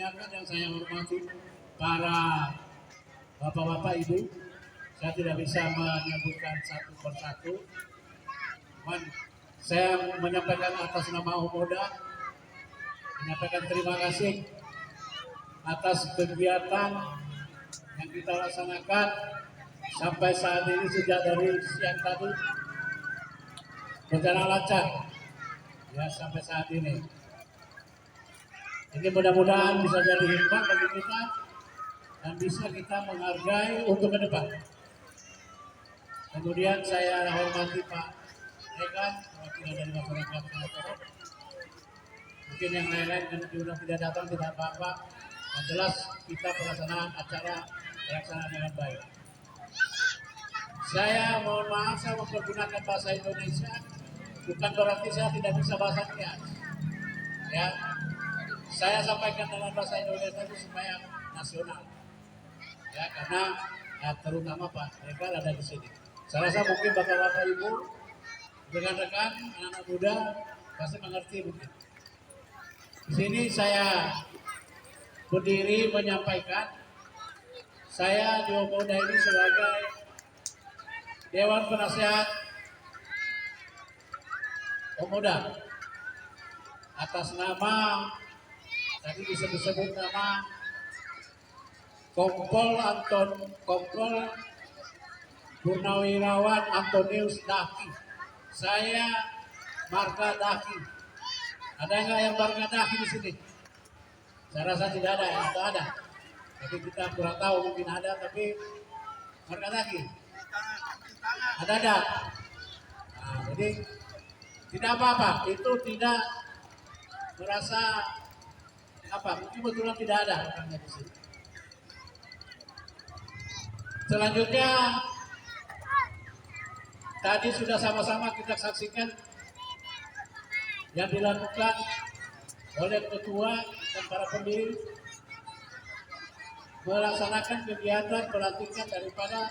muliakan, yang saya hormati para bapak-bapak, ibu, saya tidak bisa menyebutkan satu persatu. Cuman saya menyampaikan atas nama Omoda, menyampaikan terima kasih atas kegiatan yang kita laksanakan sampai saat ini, sejak dari siang tadi berjalan lancar ya sampai saat ini. Ini mudah-mudahan bisa jadi hikmah bagi kita dan bisa kita menghargai untuk ke depan. Kemudian saya hormati Pak Ekan, wakil dari masyarakat Sumatera. Mungkin yang lain-lain karena diundang tidak datang tidak apa-apa. Yang jelas kita pelaksanaan acara pelaksanaan dengan baik. Saya mohon maaf, saya mempergunakan bahasa Indonesia, bukan berarti saya tidak bisa bahasa Nias. Ya, saya sampaikan dalam bahasa Indonesia itu supaya nasional. Ya, karena terutama Pak Rekal ada di sini. Saya rasa mungkin bapak-bapak ibu, rekan-rekan, anak-anak muda pasti mengerti mungkin. Di sini saya berdiri menyampaikan, saya di Omoda ini sebagai Dewan Penasehat Omoda atas nama, tadi bisa disebut nama Kompol Purnawirawan Antonius Daki. Saya marga Daki. Ada nggak yang marga Daki di sini? Saya rasa tidak ada, ya, tidak ada. Tapi kita kurang tahu, mungkin ada, tapi marga Daki. Ada. Nah, jadi tidak apa-apa, itu tidak merasa apa, mungkin betulan tidak ada orangnya di sini. Selanjutnya, tadi sudah sama-sama kita saksikan yang dilakukan oleh ketua dan para pendiri melaksanakan kegiatan pelantikan daripada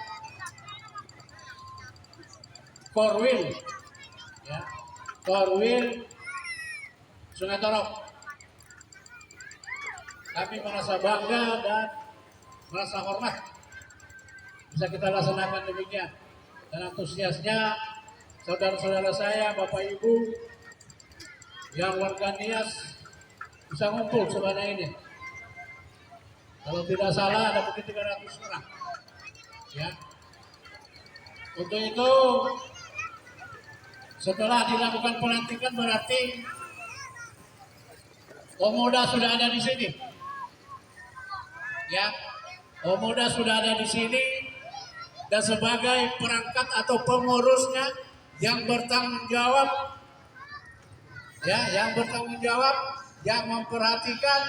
Korwil, ya, Korwil Sungai Torok. Kami merasa bangga dan merasa hormat bisa kita laksanakan demikian, dan antusiasnya saudara-saudara saya, bapak ibu yang warga Nias bisa ngumpul sebanyak ini. Kalau tidak salah ada mungkin 300 orang. Ya. Untuk itu, setelah dilakukan pelantikan berarti Omoda sudah ada di sini. Ya, Omoda sudah ada di sini dan sebagai perangkat atau pengurusnya yang bertanggung jawab, ya, yang memperhatikan,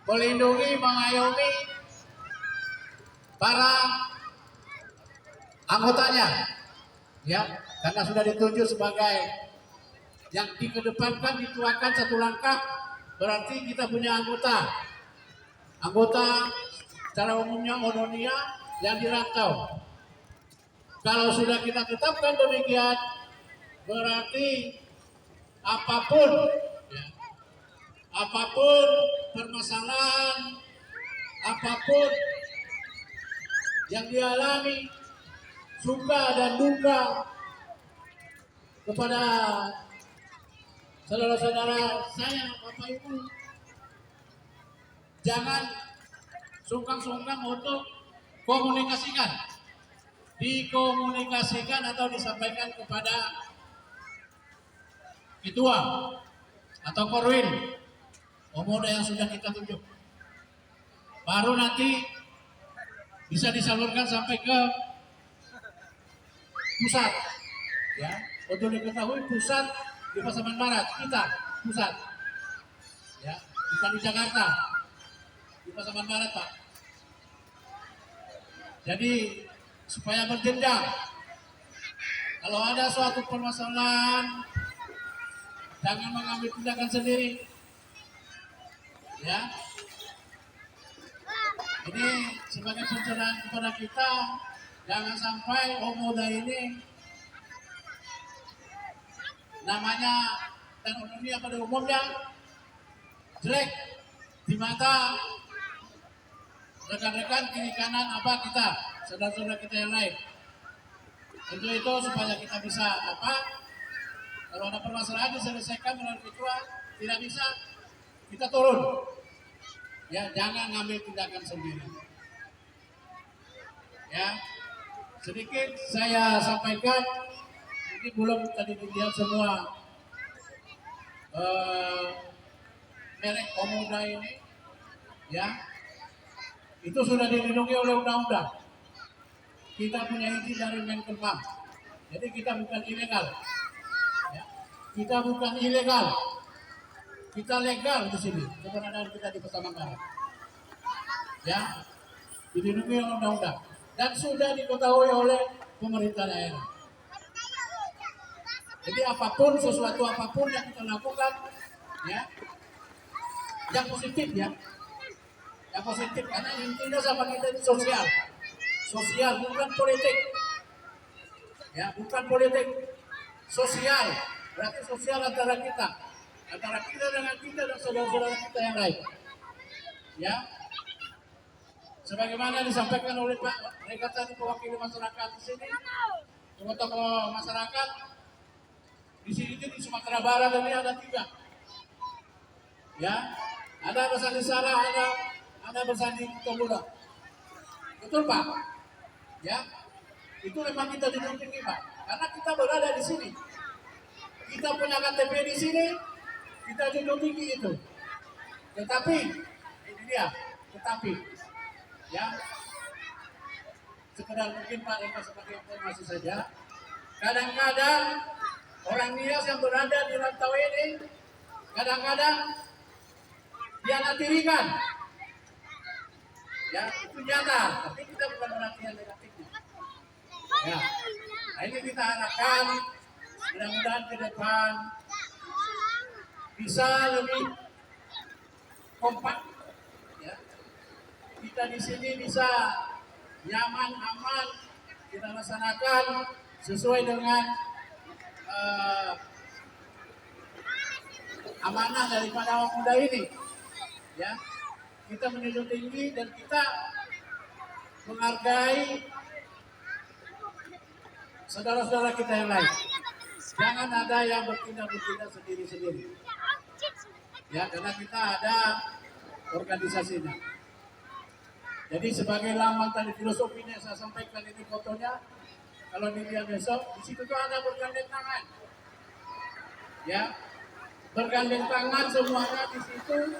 melindungi, mengayomi para anggotanya, ya, karena sudah ditunjuk sebagai yang dikedepankan, dituakan satu langkah, berarti kita punya anggota secara umumnya Ononia yang dirantau. Kalau sudah kita tetapkan demikian, berarti apapun, ya, apapun permasalahan, apapun yang dialami, suka dan duka kepada saudara-saudara saya, bapak ibu, jangan sungkan-sungkan untuk dikomunikasikan atau disampaikan kepada ketua atau Korwil Omoda yang sudah kita tunjuk. Baru nanti bisa disalurkan sampai ke pusat. Ya, untuk diketahui pusat di Pasaman Barat, kita pusat. Ya, bukan di Jakarta. Di Pasaman Barat, Pak. Jadi supaya berjenjang. Kalau ada suatu permasalahan, jangan mengambil tindakan sendiri. Ya. Ini sebagai pencerahan kepada kita, jangan sampai Omoda ini namanya dan Omoda pada umumnya jelek, di mata rekan-rekan kiri kanan apa kita, saudara-saudara kita yang lain. Tentu itu supaya kita bisa kalau ada permasalahan diselesaikan melalui ketua, tidak bisa kita turun. Ya, jangan ngambil tindakan sendiri. Ya, sedikit saya sampaikan, ini belum tadi dilihat semua merek pemuda ini, ya, itu sudah dilindungi oleh undang-undang. Kita punya izin dari Menkumham, jadi kita bukan ilegal. Ya. Kita bukan ilegal, kita legal di sini. Keberadaan kita di Kota Manggarai, ya, dilindungi oleh undang-undang dan sudah diketahui oleh pemerintah daerah. Jadi apapun, sesuatu apapun yang kita lakukan, ya, yang positif, ya, yang positif, karena intinya sama kita itu sosial, bukan politik, ya, bukan politik, sosial, berarti sosial antara kita dengan kita dan saudara-saudara kita yang lain, ya, sebagaimana disampaikan oleh Pak Rekat tadi, mewakili masyarakat di sini, tokoh-tokoh masyarakat di sini di Sumatera Barat ini ada 3, ya, ada bersandi Sara, ada bersandi Tombula, betul Pak, ya, itu memang kita didampingi Pak, karena kita berada di sini, kita punya KTP di sini, kita didampingi itu, tetapi ini dia, ya, sekedar mungkin Pak Eka sebagai informasi saja, kadang-kadang orang Nias yang berada di rantau ini, kadang-kadang dia natirikan, ya, itu nyata, tapi kita bukan berarti yang negatifnya, ya. Nah, ini kita harapkan mudah-mudahan ke depan bisa lebih kompak, ya. Kita di sini bisa nyaman, aman, kita laksanakan sesuai dengan amanah daripada awak muda ini, ya. Kita menjunjung tinggi dan kita menghargai saudara-saudara kita yang lain. Jangan ada yang bertindak sendiri-sendiri, ya, karena kita ada organisasinya. Jadi sebagai lambang tadi filosofinya saya sampaikan, ini fotonya, kalau dilihat besok, di situ tuh ada bergandeng tangan, ya, bergandeng tangan semuanya di situ,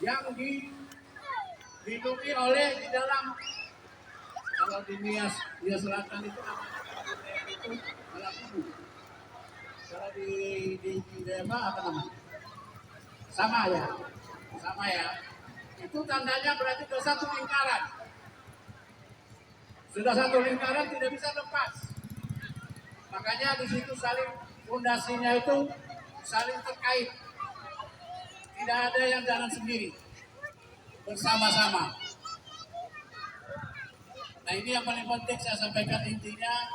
yang dilindungi oleh di dalam, kalau di Nias Selatan itu namanya itu malah kubu, kalau di Dema apa namanya, sama ya, itu tandanya berarti sudah satu lingkaran. Sudah satu lingkaran, tidak bisa lepas. Makanya di situ saling, fondasinya itu saling terkait. Tidak ada yang jalan sendiri, bersama-sama. Nah, ini yang paling penting saya sampaikan intinya.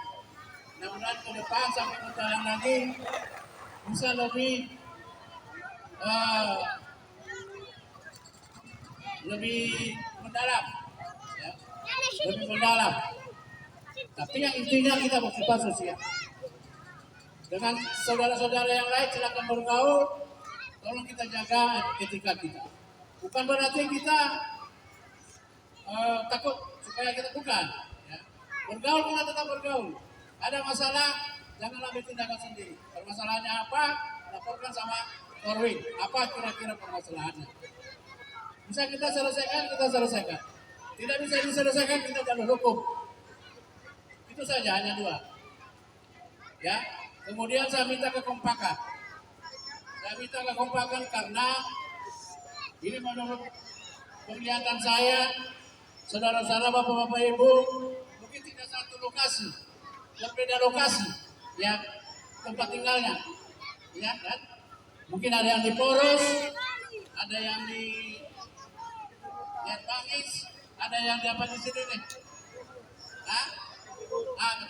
Mudah-mudahan ke depan sampai berjalan lagi bisa lebih mendalam, ya, lebih mendalam. Tapi yang intinya kita bersifat sosial. Dengan saudara-saudara yang lain silakan bergaul, tolong kita jaga etika kita. Bukan berarti kita takut supaya kita bukan. Ya. Bergaul kita tetap bergaul. Ada masalah, jangan ambil tindakan sendiri. Permasalahannya apa? Laporkan sama Korwin. Apa kira-kira permasalahannya? Bisa kita selesaikan, kita selesaikan. Tidak bisa diselesaikan, kita jalur hukum. Itu saja, hanya 2. Ya. Kemudian saya minta kekompakan. Saya minta kekompakan karena ini menurut penglihatan saya, saudara-saudara, bapak-bapak, ibu, mungkin tidak satu lokasi, berbeda lokasi, ya, tempat tinggalnya, ya kan? Mungkin ada yang di Poros, ada yang di Bangis, ada yang di apa di sini nih,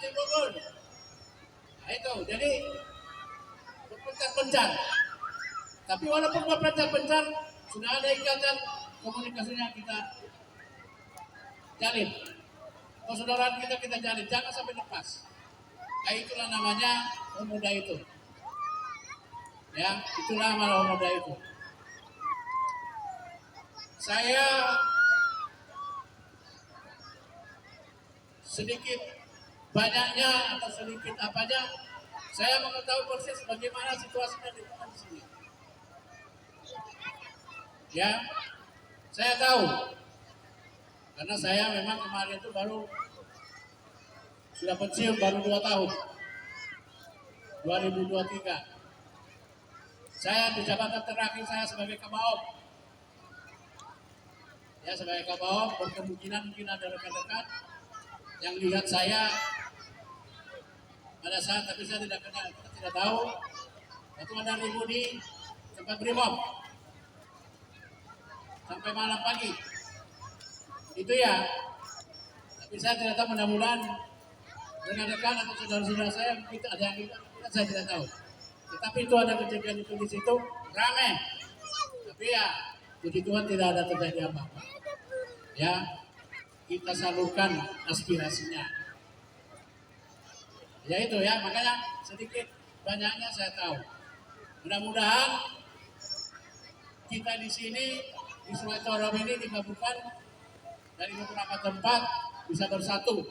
Kecil Bogor. Nah itu, jadi berpencar-pencar. Tapi walaupun berpencar-pencar, Sudah ada ikatan komunikasinya kita jalin. Persaudaraan kita jalin, jangan sampai lepas. Nah, itulah namanya pemuda itu. Ya, itulah nama pemuda itu. Saya sedikit banyaknya atau sedikit apanya, saya mengetahui persis bagaimana situasinya di sini. Ya, saya tahu karena saya memang kemarin itu sudah pensiun baru 2 tahun, 2023. Saya di jabatan terakhir saya sebagai Kabaop. Ya, sebagai Kabaop, berkemungkinan mungkin ada rekan-rekan yang lihat saya pada saat, tapi saya tidak kenal, kita tidak tahu. Waktu ada ribut di tempat Brimob sampai malam pagi. Itu ya. Tapi saya tidak tahu, mudah-mudahan rekan-rekan atau saudara-saudara saya mungkin ada yang lihat, saya tidak tahu. Tetapi itu ada kejadian itu di situ ramai. Tapi ya, puji Tuhan tidak ada terjadi apa-apa. Ya, kita salurkan aspirasinya. Ya itu ya, makanya sedikit banyaknya saya tahu. Mudah-mudahan kita di sini di Sungai Torom ini digabungkan dari beberapa tempat bisa bersatu.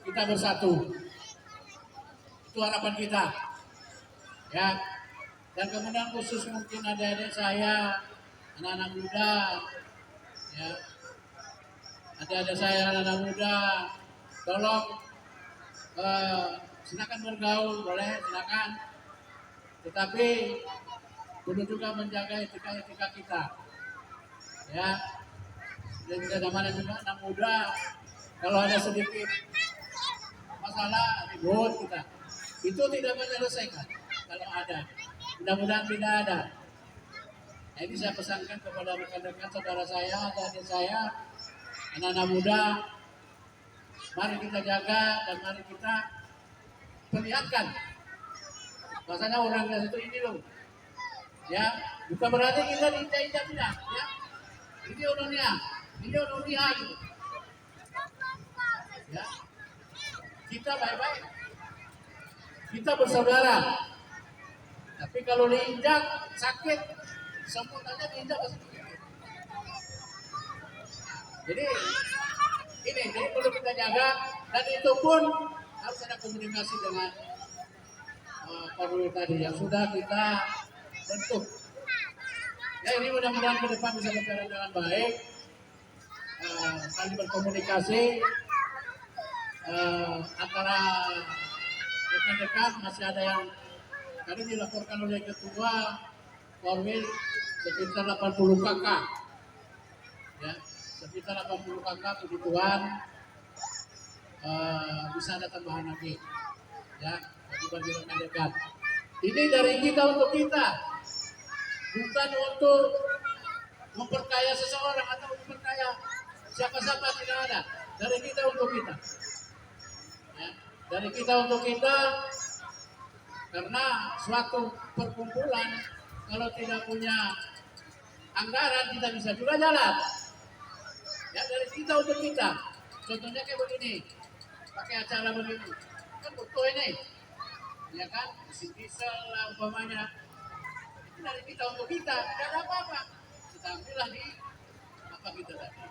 Kita bersatu. Itu harapan kita. Ya. Dan kemudian khusus mungkin adik-adik saya, anak-anak muda, ya. Adik-adik saya, anak-anak muda, tolong silakan bergaul, boleh silakan. Tetapi perlu juga menjaga etika kita. Ya. Dan tidak namanya juga anak muda, kalau ada sedikit masalah ribut kita, itu tidak menyelesaikan. Kalau ada, mudah-mudahan tidak ada. Nah, ini saya pesankan kepada rekan-rekan saudara saya, adik saya, anak-anak muda, mari kita jaga dan mari kita perlihatkan bahasanya orang dari itu ini loh. Ya, bukan berarti kita diinjak-injak tidak. Ya, ini orangnya, ini orangnya gitu. Ya, kita baik-baik, kita bersaudara. Tapi kalau diinjak sakit, semuanya diinjak pasti. Jadi perlu kita jaga, dan itu pun harus ada komunikasi dengan Polri tadi yang sudah kita bentuk. Ya, ini mudah-mudahan ke depan bisa berjalan dengan baik. Kami berkomunikasi antara rekan-rekan, masih ada yang tadi dilaporkan oleh Ketua Polri sekitar 80 kakak. Ya, sekitar 80 kakak, puji Tuhan bisa ada tambahan lagi. Ya, bagi rekan-rekan. Ini dari kita untuk kita, bukan untuk memperkaya seseorang atau memperkaya siapa-siapa, tidak ada. Dari kita untuk kita. Ya, dari kita untuk kita, karena suatu perkumpulan kalau tidak punya anggaran kita bisa juga jalan. Ya, dari kita untuk kita. Contohnya kayak begini, pakai acara begini, kan butuh ini, ya kan, isi diesel lah umpamanya. Itu dari kita untuk kita, tidak ada apa-apa. Kita ambillah di apa kita tadi.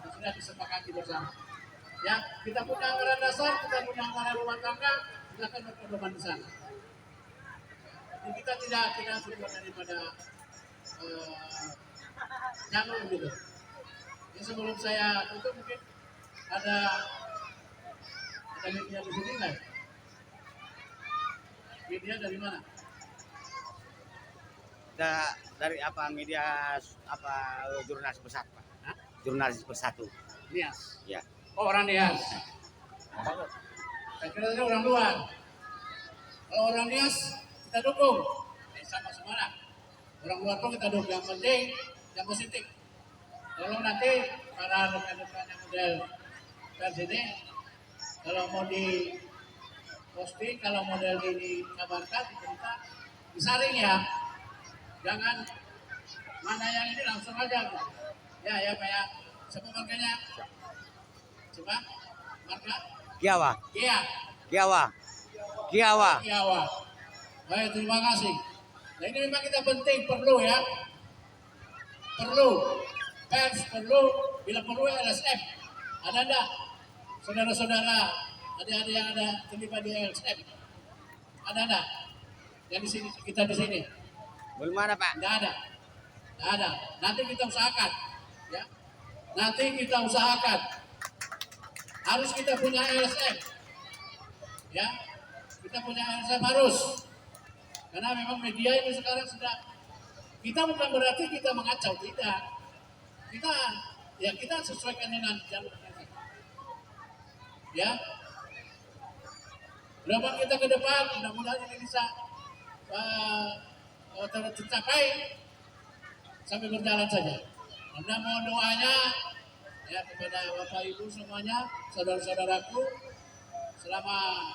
Sudah disepakati bersama. Ya, kita punya anggaran dasar, kita punya anggaran rumah tangga, kita akan berpedoman di sana. Jadi kita tidak berbuat daripada jalur gitu. Ini sebelum saya tutup mungkin ada media di sini nggak? Media dari mana? Dari apa media apa jurnalis bersatu Pak? Hah? Jurnalis bersatu. Nias. Ya. Oh, orang Nias. Saya kira orang luar. Kalau orang Nias kita dukung. Sama semuanya. Orang luar pun kita dukung. Yang penting yang positif. Tolong nanti para rekan-rekan yang model dari sini, kalau mau di posting, kalau model ini kabarkan, diberita, disaring ya. Jangan mana yang ini langsung aja. Ya Pak ya. Siapa markanya? Coba marka Kiawa. Kia. Kiawa. Kiawa. Kiawa. Baik, terima kasih. Nah ini memang kita penting, perlu ya. Perlu. Pers perlu, bila perlu LSM. Ada enggak? Saudara-saudara, adik-adik yang ada terlibat di LSM. Ada enggak? Yang di sini, kita di sini. Belum ada, Pak. Enggak ada. Enggak ada. Nanti kita usahakan. Ya. Nanti kita usahakan. Harus kita punya LSM. Ya. Kita punya LSM harus. Karena memang media ini sekarang sudah, kita bukan berarti kita mengacau, tidak. Kita sesuaikan dengan jalur. Ya. Harapan kita ke depan, mudah-mudahan ini bisa tercapai sampai berjalan saja. Anda mohon doanya ya kepada Bapak Ibu semuanya, saudara-saudaraku, selama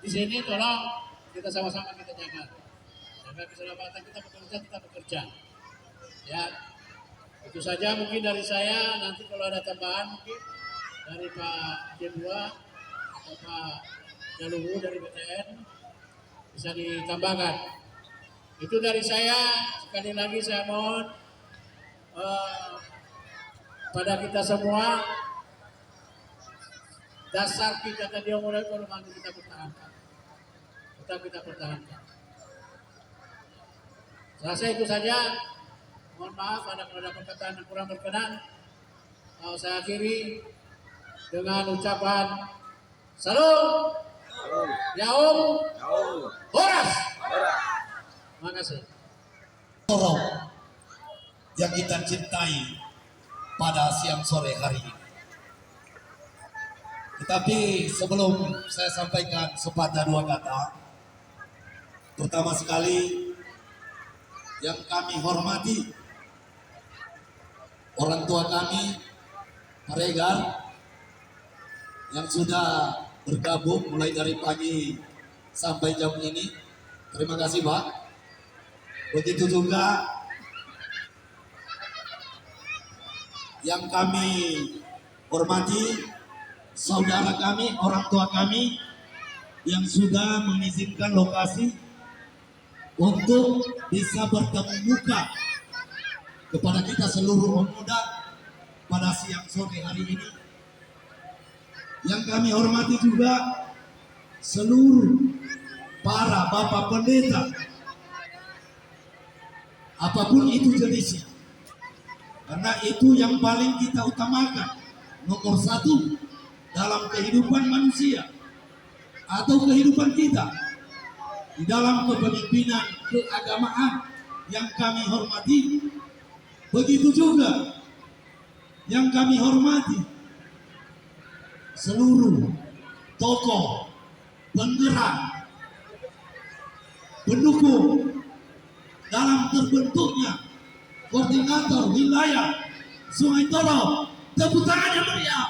di sini tolong kita sama-sama kita jaga keselamatan kita bekerja. Ya, itu saja mungkin dari saya. Nanti kalau ada tambahan mungkin dari Pak Jendua atau Pak Jaluhu dari BTN bisa ditambahkan. Itu dari saya. Sekali lagi saya mohon pada kita semua, dasar kita tadi yang mulai kita pertahankan. Kita pertahankan. Saya itu saja. Mohon maaf ada perkataan yang kurang berkenan. Saya akhiri dengan ucapan salam, yaum, horas. Terima kasih. Orang yang kita cintai pada siang sore hari ini. Tetapi sebelum saya sampaikan sepatah dua kata, pertama sekali yang kami hormati orang tua kami, Pak Regar, yang sudah bergabung mulai dari pagi sampai jam ini. Terima kasih Pak. Begitu juga yang kami hormati saudara kami, orang tua kami yang sudah mengizinkan lokasi untuk bisa bertemu muka kepada kita seluruh pemuda pada siang sore hari ini. Yang kami hormati juga seluruh para bapak pendeta, apapun itu jenisnya, karena itu yang paling kita utamakan, nomor satu dalam kehidupan manusia atau kehidupan kita di dalam kepemimpinan keagamaan yang kami hormati. Begitu juga yang kami hormati seluruh tokoh, penggerak, pendukung dalam terbentuknya koordinator wilayah Sungai Toro. Tepuk tangan yang meriah.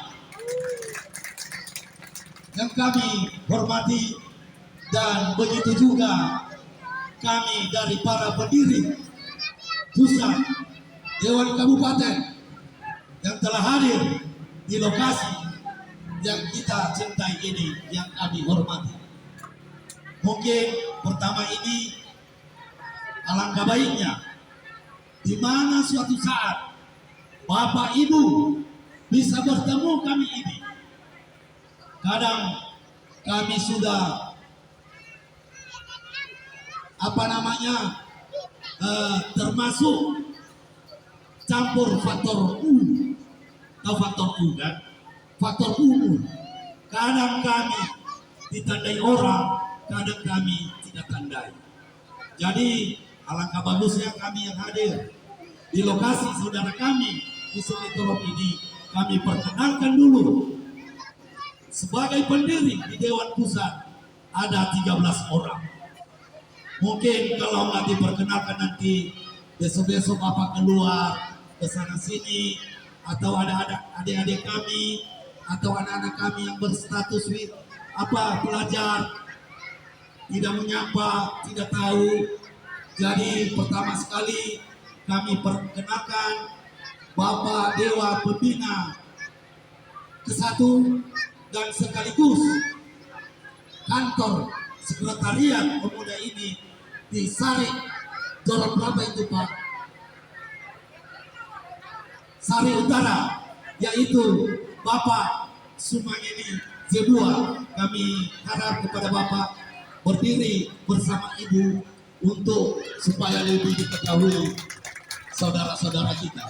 Yang kami hormati, dan begitu juga kami dari para pendiri pusat Dewan Kabupaten yang telah hadir di lokasi yang kita cintai ini, yang kami hormati. Mungkin pertama ini alangkah baiknya di mana suatu saat Bapak Ibu bisa bertemu kami ini. Kadang kami sudah termasuk campur faktor U atau faktor U kan, faktor umur. Kadang kami ditandai orang, kadang kami tidak tandai. Jadi alangkah bagusnya kami yang hadir di lokasi saudara kami di Sungai Toro ini, kami perkenalkan dulu. Sebagai pendiri di Dewan Pusat ada 13 orang. Mungkin kalau nggak diperkenalkan nanti besok-besok Bapak keluar ke sana sini, atau ada adik-adik kami atau anak-anak kami yang berstatus pelajar tidak menyapa, tidak tahu. Jadi pertama sekali kami perkenalkan Bapak Dewa Pembina ke-1 dan sekaligus kantor sekretariat pemuda ini di Sari, Jalan berapa itu Pak? Sari Utara, yaitu Bapak Sumangeni Jebua. Kami harap kepada Bapak berdiri bersama Ibu untuk supaya lebih diketahui saudara-saudara kita.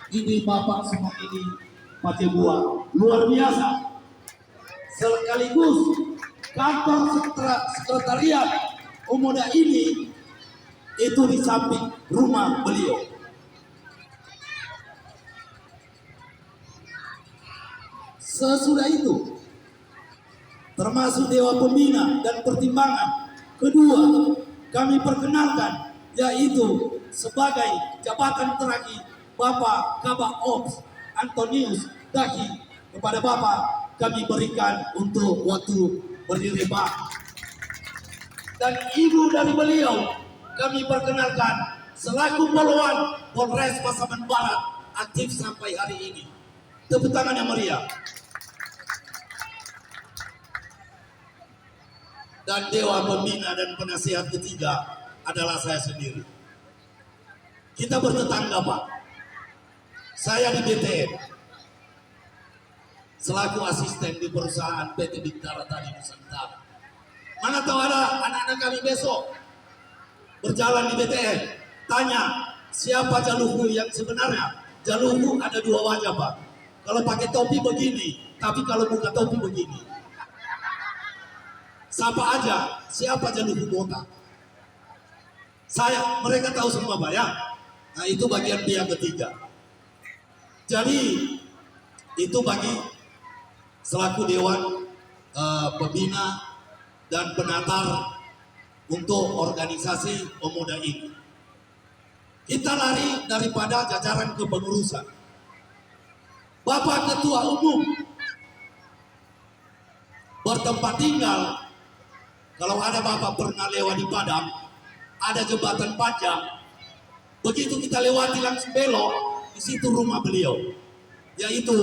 Ini Bapak Sumangeni Pak Jebua, luar biasa. Sekaligus kantor sekretariat pemuda ini itu di samping rumah beliau. Sesudah itu, termasuk Dewa Pembina dan pertimbangan kedua, kami perkenalkan yaitu sebagai jabatan terakhir Bapak Kabak Ops Antonius Daki. Kepada Bapak kami berikan untuk waktu berdiri Pak. Dan ibu dari beliau kami perkenalkan selaku poluan Polres Pasaman Barat aktif sampai hari ini. Tepuk tangan yang meriah. Dan Dewa Pembina dan penasihat ketiga adalah saya sendiri. Kita bertetangga Pak. Saya di BTN selaku asisten di perusahaan PT Bintara Tani Nusantara. Mana tahu ada anak-anak kami besok berjalan di BTN, tanya siapa Jaluhu yang sebenarnya. Jaluhu ada dua wajah Pak. Kalau pakai topi begini, tapi kalau buka topi begini. Siapa aja, siapa Jaluhu Botak? Mereka tahu semua Pak ya. Nah itu bagian pihak ketiga. Jadi itu bagi selaku Dewan Pembina dan penatar untuk organisasi pemuda ini. Kita lari daripada jajaran kepengurusan. Bapak Ketua Umum bertempat tinggal. Kalau ada Bapak pernah lewat di Padang, ada jembatan panjang. Begitu kita lewati langsung belok, di situ rumah beliau, yaitu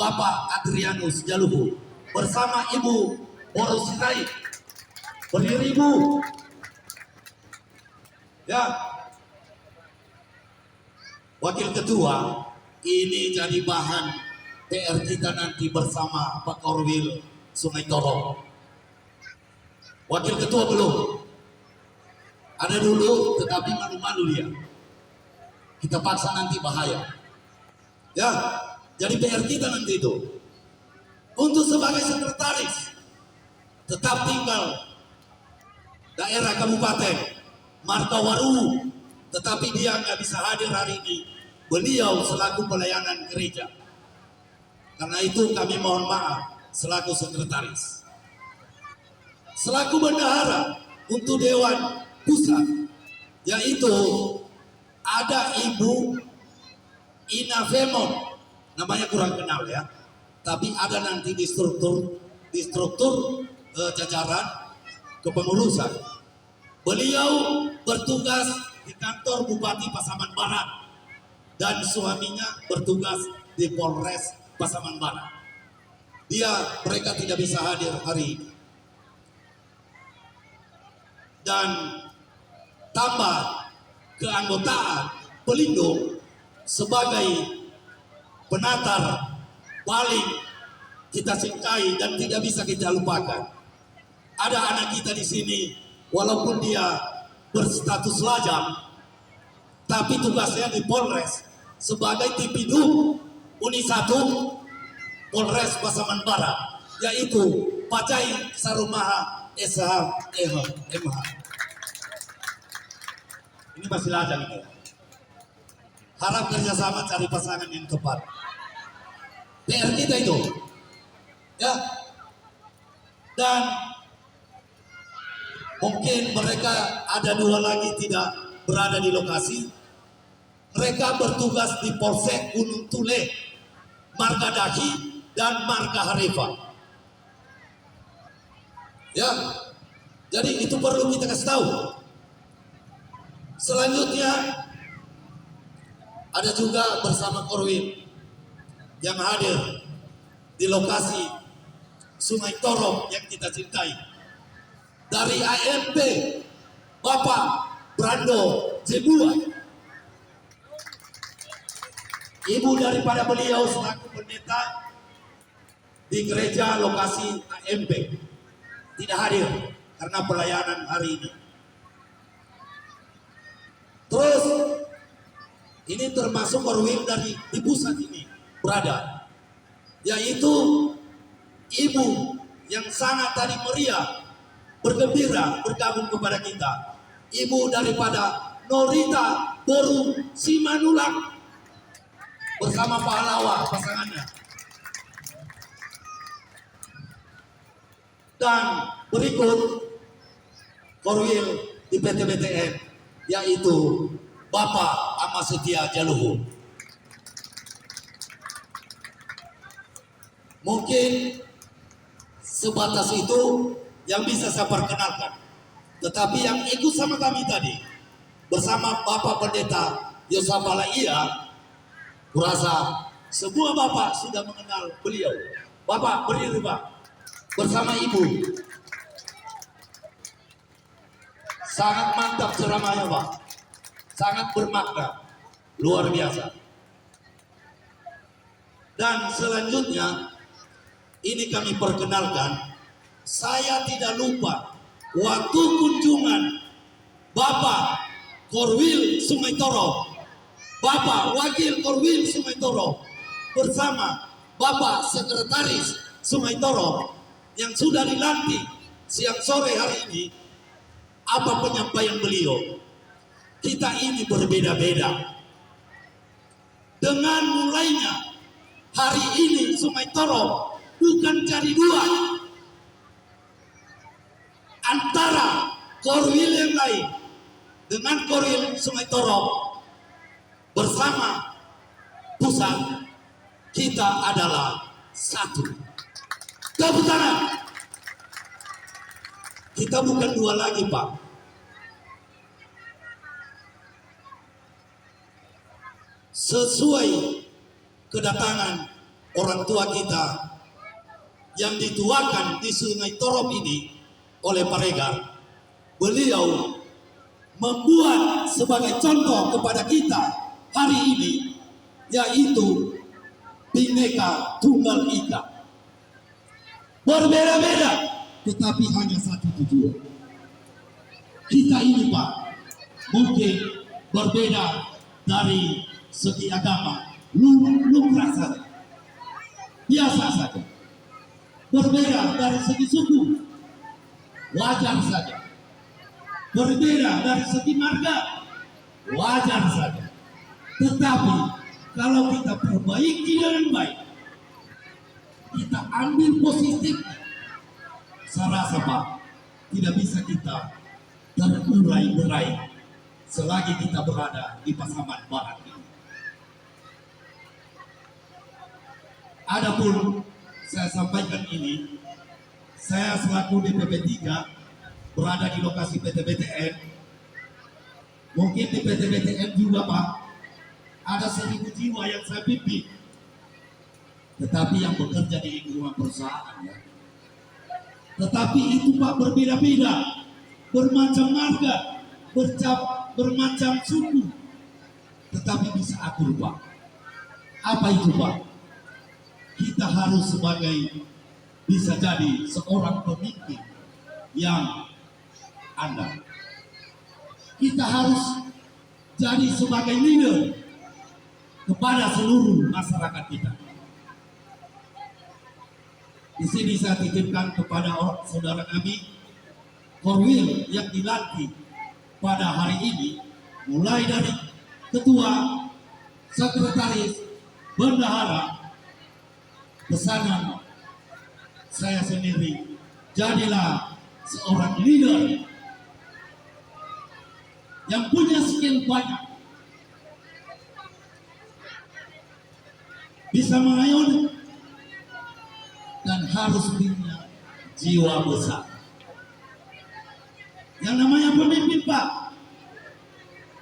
Bapak Adrianus Jaluhu bersama Ibu Boros Sirait. Berdiri Ibu. Ya. Wakil Ketua, ini jadi bahan PR kita nanti bersama Pak Korwil Sungai Torong. Wakil Ketua belum. Ada dulu, tetapi malu-malu dia. Kita paksa nanti bahaya. Ya, jadi PR kita nanti itu. Untuk sebagai sekretaris, tetap tinggal daerah kabupaten Martawaru, tetapi dia nggak bisa hadir hari ini. Beliau selaku pelayanan gereja. Karena itu kami mohon maaf selaku sekretaris. Selaku bendahara untuk Dewan Pusat, yaitu ada Ibu Ina Femon, namanya kurang kenal ya, tapi ada nanti di struktur jajaran kepengurusan. Beliau bertugas di kantor Bupati Pasaman Barat dan suaminya bertugas di Polres Pasaman Barat. Mereka tidak bisa hadir hari ini. Dan tambah keanggotaan pelindung sebagai penatar paling kita cintai dan tidak bisa kita lupakan. Ada anak kita di sini, walaupun dia berstatus lajang, tapi tugasnya di Polres sebagai Tipidu Uni 1 Polres Pasaman Barat, yaitu Pacai Sarumaha SH-MH. Ini masih lajang ini. Harap kerjasama cari pasangan yang tepat. PR kita itu, ya. Dan mungkin mereka ada dua lagi tidak berada di lokasi. Mereka bertugas di Polsek Gunung Tule, Marga Daki dan Marga Harifa. Ya, jadi itu perlu kita kasih tahu. Selanjutnya ada juga bersama Korwil yang hadir di lokasi Sungai Torok yang kita cintai. Dari AMP Bapak Brando Jebua. Ibu daripada beliau selaku pendeta di gereja lokasi AMP tidak hadir karena pelayanan hari ini. Terus ini termasuk Korwil dari di pusat ini berada, yaitu ibu yang sangat tadi meriah bergembira bergabung kepada kita, ibu daripada Norita Boru Simanulak bersama pahlawan pasangannya. Dan berikut Korwil di PT BTN yaitu Bapak Ahmad Setia Jaluhu. Mungkin sebatas itu yang bisa saya perkenalkan. Tetapi yang ikut sama kami tadi bersama Bapak Pendeta Yosabala Ia, kurasa semua Bapak sudah mengenal beliau. Bapak berdiri Pak bersama Ibu. Sangat mantap ceramahnya Pak, sangat bermakna, luar biasa. Dan selanjutnya ini kami perkenalkan, saya tidak lupa waktu kunjungan Bapak Korwil Sungai Torok, Bapak Wakil Korwil Sungai Torok bersama Bapak Sekretaris Sungai Torok yang sudah dilantik siang sore hari ini. Apa penyampaian beliau? Kita ini berbeda-beda. Dengan mulainya hari ini Sungai Torok bukan jadi dua antara Korwil yang lain dengan Korwil Sungai Torok bersama pusat, kita adalah satu. Tepuk tangan. Kita bukan dua lagi Pak. Sesuai kedatangan orang tua kita yang dituakan di Sungai Torok ini oleh Pak Regar, beliau membuat sebagai contoh kepada kita hari ini, yaitu Bhinneka Tunggal Ika. Berbeda-beda tetapi hanya satu tujuan. Kita ini Pak mungkin berbeda dari segi agama, lumrah saja, biasa saja. Berbeda dari segi suku, wajar saja. Berbeda dari segi marga, wajar saja. Tetapi kalau kita perbaiki dengan baik, kita ambil positifnya, saya rasa Pak, tidak bisa kita terurai-urai selagi kita berada di Pasaman Barat ini. Adapun saya sampaikan ini, saya selaku DPP 3 berada di lokasi PT BTN. Mungkin di PT BTN juga Pak, ada 1.000 jiwa yang saya pimpin. Tetapi yang bekerja di lingkungan perusahaan ya. Tetapi itu Pak berbeda-beda, bermacam marga, bermacam suku, tetapi bisa akur Pak. Apa itu Pak? Kita harus sebagai bisa jadi seorang pemimpin yang andal. Kita harus jadi sebagai leader kepada seluruh masyarakat kita. Di sini saya titipkan kepada saudara kami Korwil yang dilantik pada hari ini, mulai dari ketua, sekretaris, bendahara, pesanan saya sendiri, jadilah seorang leader yang punya skill banyak, bisa mengayomi, dan harus punya jiwa besar. Yang namanya pemimpin Pak,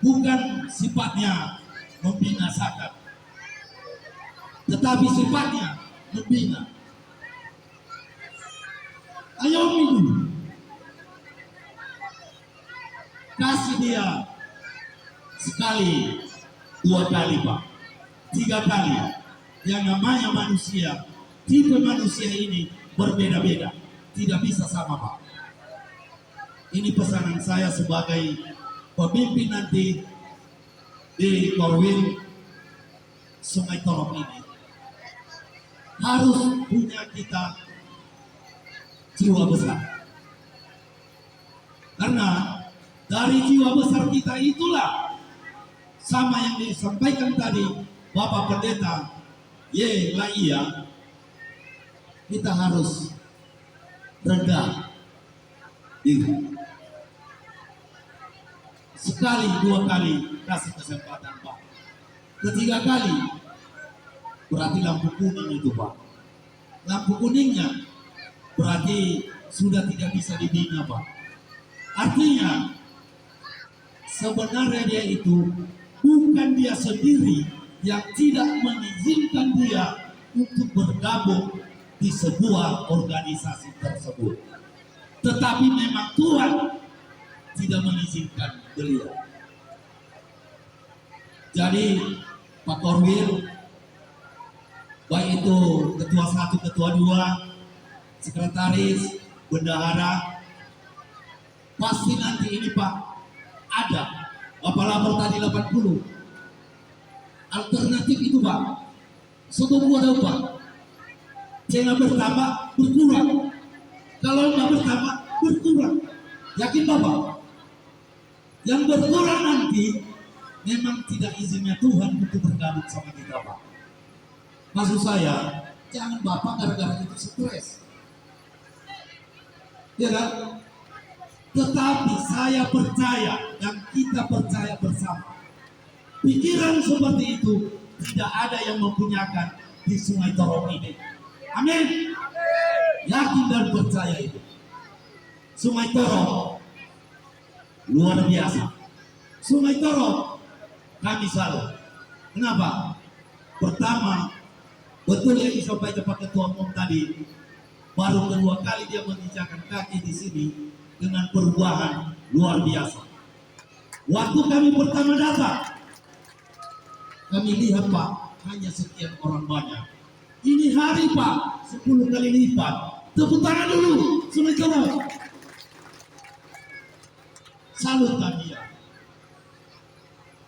bukan sifatnya membinasakan, tetapi sifatnya membina. Ayomi dulu, kasih dia sekali, 2 kali Pak, 3 kali. Yang namanya manusia, tipe manusia ini berbeda-beda, tidak bisa sama Pak. Ini pesanan saya sebagai pemimpin nanti di Korwil Sungai Torok ini. Harus punya kita jiwa besar. Karena dari jiwa besar kita itulah sama yang disampaikan tadi Bapak Pendeta Ye Laia, kita harus rendah diri. Sekali, 2 kali kasih kesempatan Pak. Ketiga kali berarti lampu kuning itu Pak. Lampu kuningnya berarti sudah tidak bisa dibina Pak. Artinya sebenarnya dia itu bukan dia sendiri yang tidak mengizinkan dia untuk bergabung di sebuah organisasi tersebut, tetapi memang Tuhan tidak mengizinkan beliau. Jadi Pak Korwil, baik itu ketua 1, ketua 2, sekretaris, bendahara, pasti nanti ini Pak ada Bapak lapor tadi 80 alternatif itu Pak. Satu ada Pak, jangan bertambah berkurang. Kalau nggak bertambah berkurang, yakin Bapak? Yang berkurang nanti memang tidak izinnya Tuhan untuk bergabung sama kita Pak. Maksud saya, jangan Bapak gara-gara itu stres, ya kan? Tetapi saya percaya dan kita percaya bersama, pikiran seperti itu tidak ada yang mempunyakan di Sungai Torok ini. Amin. Yakin dan percaya itu. Sungai Torok luar biasa. Sungai Torok kami salut. Kenapa? Pertama, betul yang disampaikan Pak Ketua Umum tadi, baru kedua kali dia menginjakan kaki di sini dengan perubahan luar biasa. Waktu kami pertama datang, kami lihat Pak, hanya sekian orang banyak. Ini hari Pak, 10 kali lipat. Tepuk tangan dulu, Sungai Torok. Salut kami ya.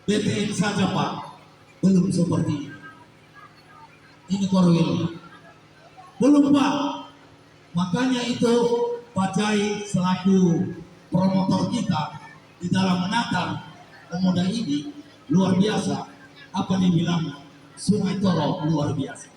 BTN saja Pak, belum seperti ini. Ini Korwil. Belum Pak. Makanya itu Pak Jai selaku promotor kita di dalam menata pemuda ini luar biasa. Apa dibilang Sungai Torok luar biasa.